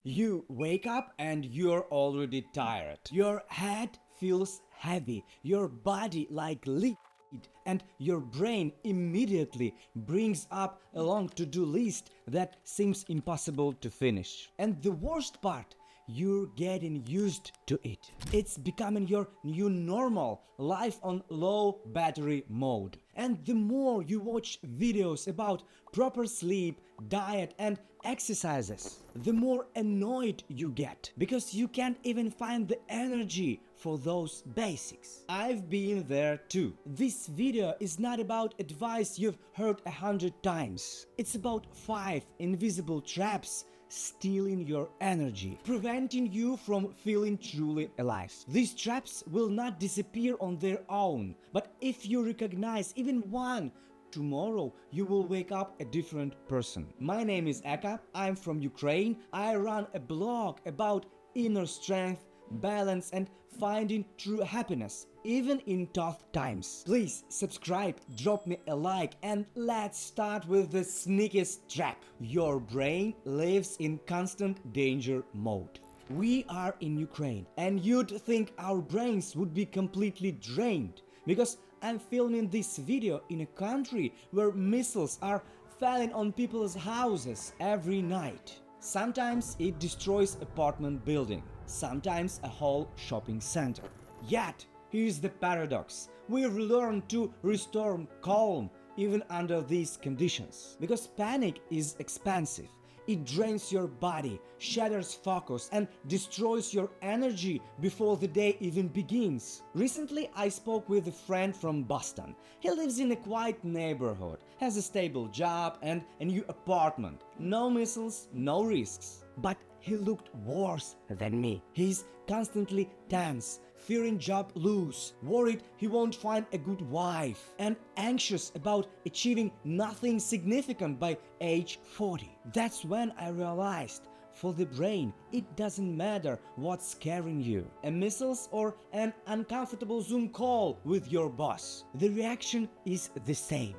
You wake up and you're already tired. Your head feels heavy, your body like lead, and your brain immediately brings up a long to-do list that seems impossible to finish. And the worst part, you're getting used to it. It's becoming your new normal, life on low battery mode. And the more you watch videos about proper sleep, diet and exercises, the more annoyed you get because you can't even find the energy for those basics. I've been there too. This video is not about advice you've heard 100 times. It's about 5 invisible traps stealing your energy, preventing you from feeling truly alive. These traps will not disappear on their own, but if you recognize even one, tomorrow you will wake up a different person. My name is Eka, I'm from Ukraine. I run a blog about inner strength, balance and finding true happiness, even in tough times. Please subscribe, drop me a like, and let's start with the sneakiest trap. Your brain lives in constant danger mode. We are in Ukraine, and you'd think our brains would be completely drained, because I'm filming this video in a country where missiles are falling on people's houses every night. Sometimes it destroys apartment building, sometimes a whole shopping center. Yet, here's the paradox. We've learned to restore calm even under these conditions. Because panic is expensive. It drains your body, shatters focus, and destroys your energy before the day even begins. Recently, I spoke with a friend from Boston. He lives in a quiet neighborhood, has a stable job and a new apartment. No missiles, no risks. But he looked worse than me. He's constantly tense, fearing job loss, worried he won't find a good wife, and anxious about achieving nothing significant by age 40. That's when I realized, for the brain, it doesn't matter what's scaring you, a missiles or an uncomfortable Zoom call with your boss. The reaction is the same: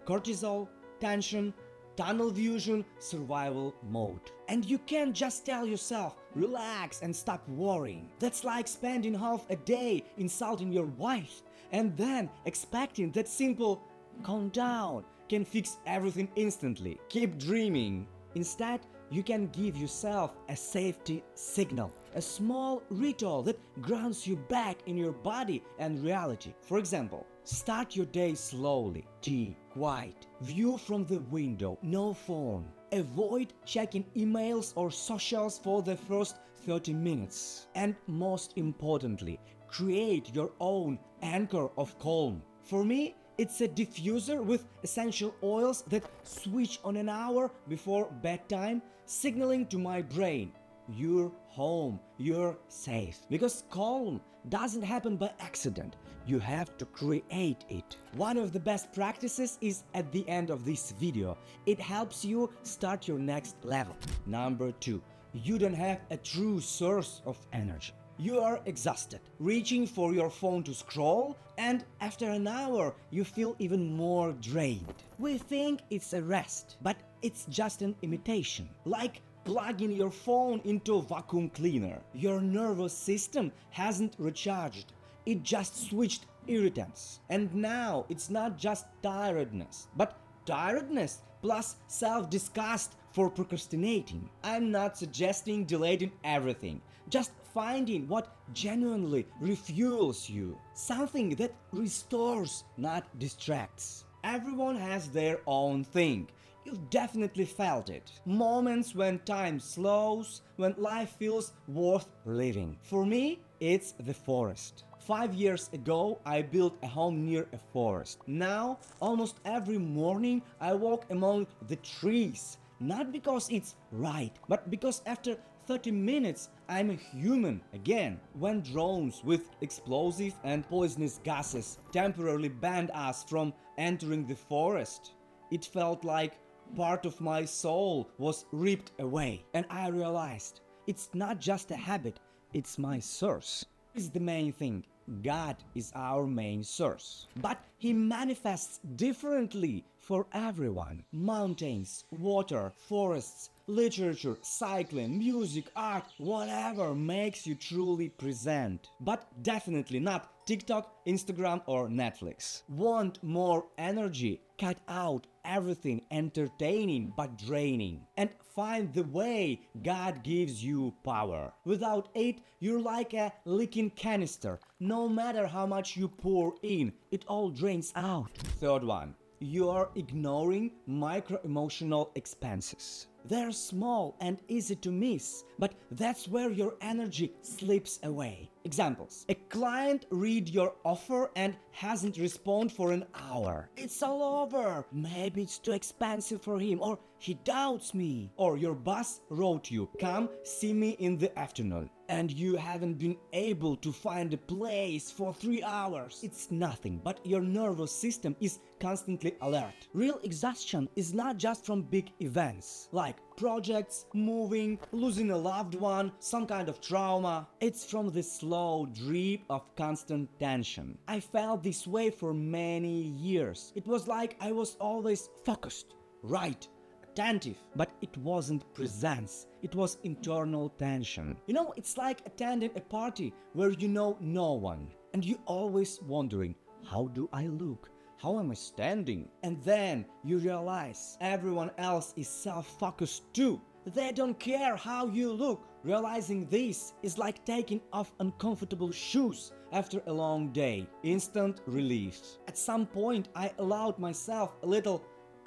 cortisol, tension, tunnel vision, survival mode. And you can't just tell yourself, relax and stop worrying. That's like spending half a day insulting your wife and then expecting that simple calm down can fix everything instantly. Keep dreaming. Instead, you can give yourself a safety signal, a small ritual that grounds you back in your body and reality. For example, start your day slowly, tea, quiet, view from the window, no phone. Avoid checking emails or socials for the first 30 minutes. And most importantly, create your own anchor of calm. For me, it's a diffuser with essential oils that switch on an hour before bedtime, signaling to my brain, you're home, you're safe. Because calm doesn't happen by accident, you have to create it. One of the best practices is at the end of this video. It helps you start your next level. Number 2, you don't have a true source of energy. You are exhausted, reaching for your phone to scroll, and after an hour you feel even more drained. We think it's a rest, but it's just an imitation. Like plugging your phone into a vacuum cleaner. Your nervous system hasn't recharged, it just switched irritants. And now it's not just tiredness, but tiredness plus self-disgust for procrastinating. I'm not suggesting deleting everything, just finding what genuinely refuels you, something that restores, not distracts. Everyone has their own thing. You've definitely felt it. Moments when time slows, when life feels worth living. For me, it's the forest. 5 years ago, I built a home near a forest. Now, almost every morning, I walk among the trees. Not because it's right, but because after 30 minutes, I'm a human again. When drones with explosive and poisonous gases temporarily banned us from entering the forest, it felt like part of my soul was ripped away. And I realized it's not just a habit, it's my source. It's the main thing. God is our main source. But he manifests differently for everyone. Mountains, water, forests, literature, cycling, music, art, whatever makes you truly present. But definitely not TikTok, Instagram, or Netflix. Want more energy? Cut out everything entertaining but draining. And find the way God gives you power. Without it, you're like a leaking canister. No matter how much you pour in, it all drains out. Third one. You are ignoring micro-emotional expenses. They're small and easy to miss, but that's where your energy slips away. Examples. A client read your offer and hasn't responded for an hour. It's all over. Maybe it's too expensive for him, or he doubts me. Or your boss wrote you, come see me in the afternoon, and you haven't been able to find a place for 3 hours. It's nothing, but your nervous system is constantly alert. Real exhaustion is not just from big events, like projects, moving, losing a loved one, some kind of trauma. It's from the slow drip of constant tension. I felt this way for many years. It was like I was always focused, right, attentive, but it wasn't presence. It was internal tension. You know, it's like attending a party where you know no one, and you always wondering, how do I look? How am I standing? And then you realize everyone else is self-focused too. They don't care how you look. Realizing this is like taking off uncomfortable shoes after a long day. Instant relief. At some point, I allowed myself a little,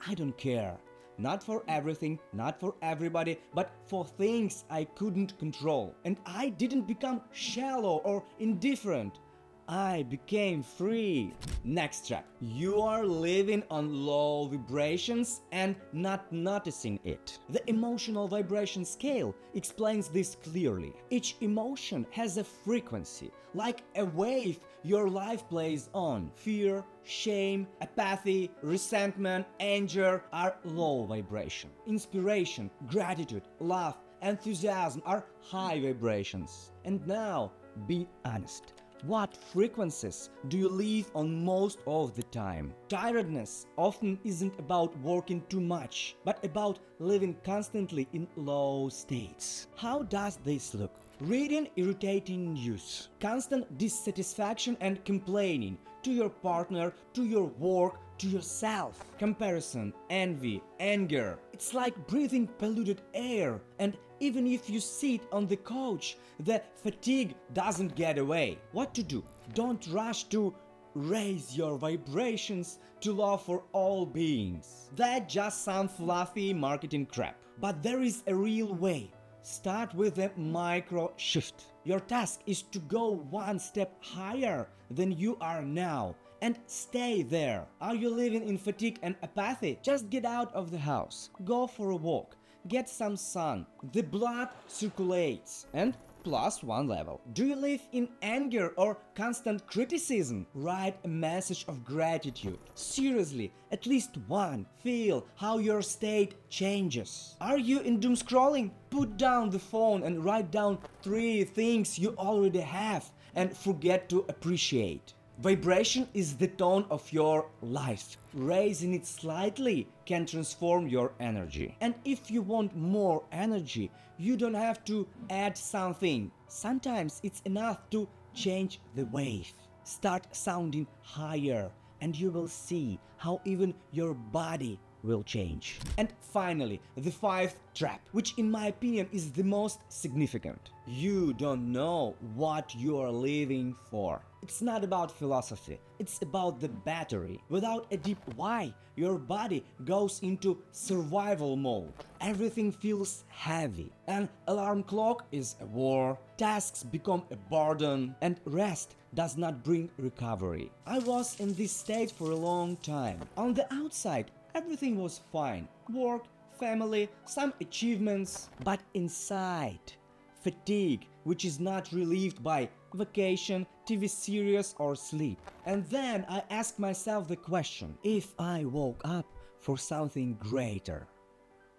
I don't care. Not for everything, not for everybody, but for things I couldn't control. And I didn't become shallow or indifferent. I became free. Next trap. You are living on low vibrations and not noticing it. The emotional vibration scale explains this clearly. Each emotion has a frequency, like a wave your life plays on. Fear, shame, apathy, resentment, anger are low vibration. Inspiration, gratitude, love, enthusiasm are high vibrations. And now, be honest. What frequencies do you live on most of the time? Tiredness often isn't about working too much, but about living constantly in low states. How does this look? Reading irritating news, constant dissatisfaction and complaining to your partner, to your work, to yourself, comparison, envy, anger. It's like breathing polluted air, and even if you sit on the couch, the fatigue doesn't get away. What to do? Don't rush to raise your vibrations to love for all beings. That's just some fluffy marketing crap. But there is a real way. Start with a micro shift. Your task is to go one step higher than you are now and stay there. Are you living in fatigue and apathy? Just get out of the house. Go for a walk. Get some sun. The blood circulates. And plus one level. Do you live in anger or constant criticism? Write a message of gratitude. Seriously, at least one. Feel how your state changes. Are you in doom scrolling? Put down the phone and write down 3 things you already have and forget to appreciate. Vibration is the tone of your life. Raising it slightly can transform your energy. And if you want more energy, you don't have to add something. Sometimes it's enough to change the wave. Start sounding higher, and you will see how even your body will change. And finally, the 5th trap, which in my opinion is the most significant. You don't know what you are living for. It's not about philosophy, it's about the battery. Without a deep why, your body goes into survival mode. Everything feels heavy. An alarm clock is a war, tasks become a burden, and rest does not bring recovery. I was in this state for a long time. On the outside, everything was fine. Work, family, some achievements. But inside, fatigue, which is not relieved by vacation, TV series or sleep. And then I asked myself the question, if I woke up for something greater,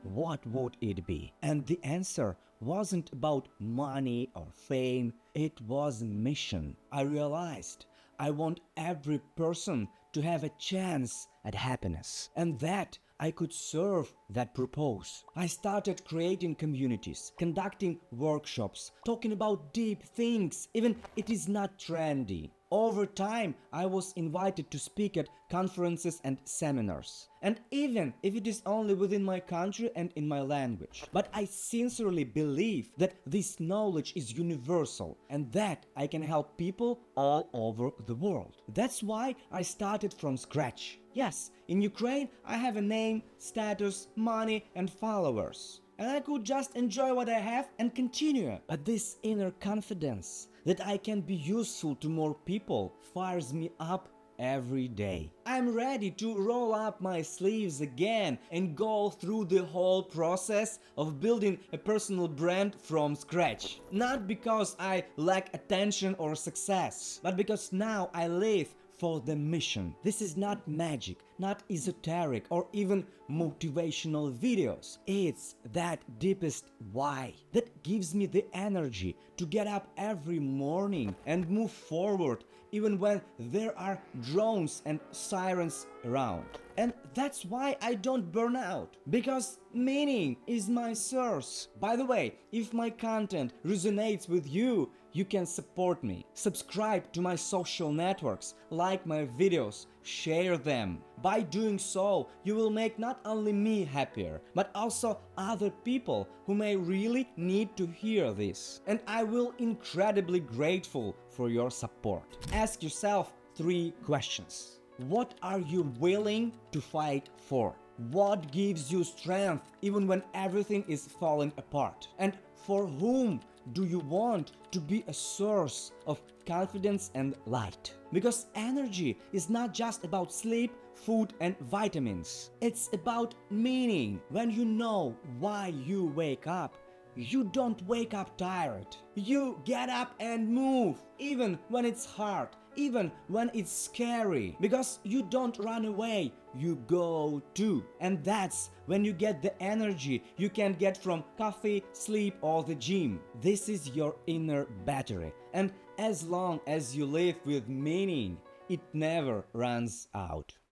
what would it be? And the answer wasn't about money or fame, it was a mission. I realized I want every person to have a chance at happiness, and that I could serve that purpose. I started creating communities, conducting workshops, talking about deep things, even it is not trendy. Over time, I was invited to speak at conferences and seminars, and even if it is only within my country and in my language. But I sincerely believe that this knowledge is universal and that I can help people all over the world. That's why I started from scratch. Yes, in Ukraine I have a name, status, money and followers. And I could just enjoy what I have and continue. But this inner confidence that I can be useful to more people fires me up every day. I'm ready to roll up my sleeves again and go through the whole process of building a personal brand from scratch. Not because I lack attention or success, but because now I live for the mission. This is not magic, not esoteric or even motivational videos. It's that deepest why that gives me the energy to get up every morning and move forward even when there are drones and sirens around. And that's why I don't burn out, because meaning is my source. By the way, if my content resonates with you, you can support me. Subscribe to my social networks, like my videos, share them. By doing so, you will make not only me happier, but also other people who may really need to hear this. And I will incredibly grateful for your support. Ask yourself 3 questions. What are you willing to fight for? What gives you strength even when everything is falling apart? And for whom do you want to be a source of confidence and light? Because energy is not just about sleep, food and vitamins. It's about meaning. When you know why you wake up, you don't wake up tired. You get up and move, even when it's hard, even when it's scary. Because you don't run away, you go to. And that's when you get the energy you can get from coffee, sleep or the gym. This is your inner battery. And as long as you live with meaning, it never runs out.